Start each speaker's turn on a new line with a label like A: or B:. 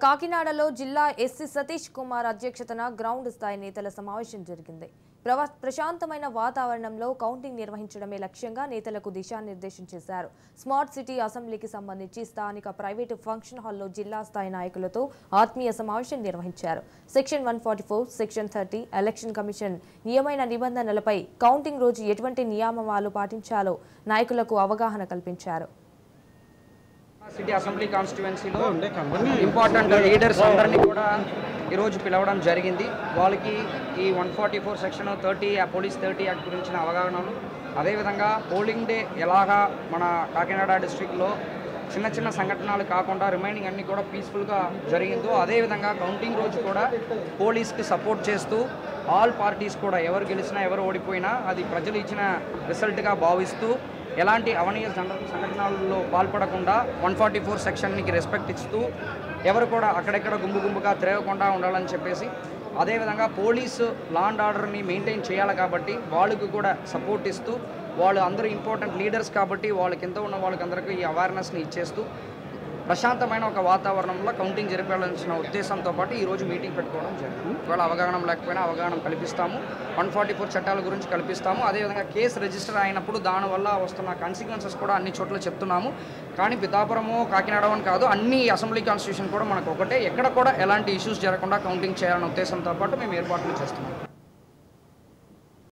A: కాకినాడలో జిల్లా ఎస్సీ సతీష్ కుమార్ అధ్యక్షతన గ్రౌండ్ స్థాయి నేతల సమావేశం జరిగింది. ప్రశాంతమైన వాతావరణంలో కౌంటింగ్ నిర్వహించడమే లక్ష్యంగా నేతలకు దిశానిర్దేశం చేశారు. స్మార్ట్ సిటీ అసెంబ్లీకి సంబంధించి స్థానిక ప్రైవేటు ఫంక్షన్ హాల్లో జిల్లా స్థాయి నాయకులతో ఆత్మీయ సమావేశం నిర్వహించారు. సెక్షన్ 144, సెక్షన్ 30 ఎలక్షన్ కమిషన్ నిబంధనలపై కౌంటింగ్ రోజు ఎటువంటి నియమాలు పాటించాలో నాయకులకు అవగాహన కల్పించారు.
B: సిటీ అసెంబ్లీ కాన్స్టిట్యుయెన్సీలో ఇంపార్టెంట్ లీడర్స్ అందరినీ కూడా ఈరోజు పిలవడం జరిగింది. వాళ్ళకి ఈ 144 సెక్షన్ 30 పోలీస్ 30 యాక్ట్ గురించిన అవగాహనలు, అదేవిధంగా పోలింగ్ డే ఎలాగా మన కాకినాడ డిస్ట్రిక్ట్లో చిన్న చిన్న సంఘటనలు కాకుండా రిమైనింగ్ అన్నీ కూడా పీస్ఫుల్గా జరిగిందో, అదేవిధంగా కౌంటింగ్ రోజు కూడా పోలీస్కి సపోర్ట్ చేస్తూ ఆల్ పార్టీస్ కూడా ఎవరు గెలిచినా ఎవరు ఓడిపోయినా అది ప్రజలు ఇచ్చిన రిజల్ట్గా భావిస్తూ ఎలాంటి అవనీయ సంఘటనల్లో పాల్పడకుండా 144 సెక్షన్కి రెస్పెక్ట్ ఇస్తూ ఎవరు కూడా అక్కడెక్కడ గుంపుగా తిరగకుండా ఉండాలని చెప్పేసి, అదేవిధంగా పోలీసు లా అండ్ ఆర్డర్ని మెయింటైన్ చేయాలి కాబట్టి వాళ్ళకు కూడా సపోర్ట్ ఇస్తూ, వాళ్ళు అందరూ ఇంపార్టెంట్ లీడర్స్ కాబట్టి వాళ్ళ కింద ఉన్న వాళ్ళకందరికీ ఈ అవేర్నెస్ని ఇచ్చేస్తూ ప్రశాంతమైన ఒక వాతావరణంలో కౌంటింగ్ జరిపాల్సిన ఉద్దేశంతో పాటు ఈరోజు మీటింగ్ పెట్టుకోవడం జరిగింది. ఒకవేళ అవగాహన లేకపోయినా అవగాహన కల్పిస్తాము, 144 చట్టాల గురించి కల్పిస్తాము. అదేవిధంగా కేసు రిజిస్టర్ అయినప్పుడు దానివల్ల వస్తున్న కాన్సిక్వెన్సెస్ కూడా అన్ని చోట్ల చెప్తున్నాము. కానీ పిఠాపురము కాకినాడ అని కాదు, అన్ని అసెంబ్లీ కాన్స్టిట్యూషన్ కూడా మనకు ఒకటే, ఎక్కడ కూడా ఎలాంటి ఇష్యూస్ జరగకుండా కౌంటింగ్ చేయాలనే ఉద్దేశంతో పాటు మేము ఏర్పాట్లు చేస్తున్నాము.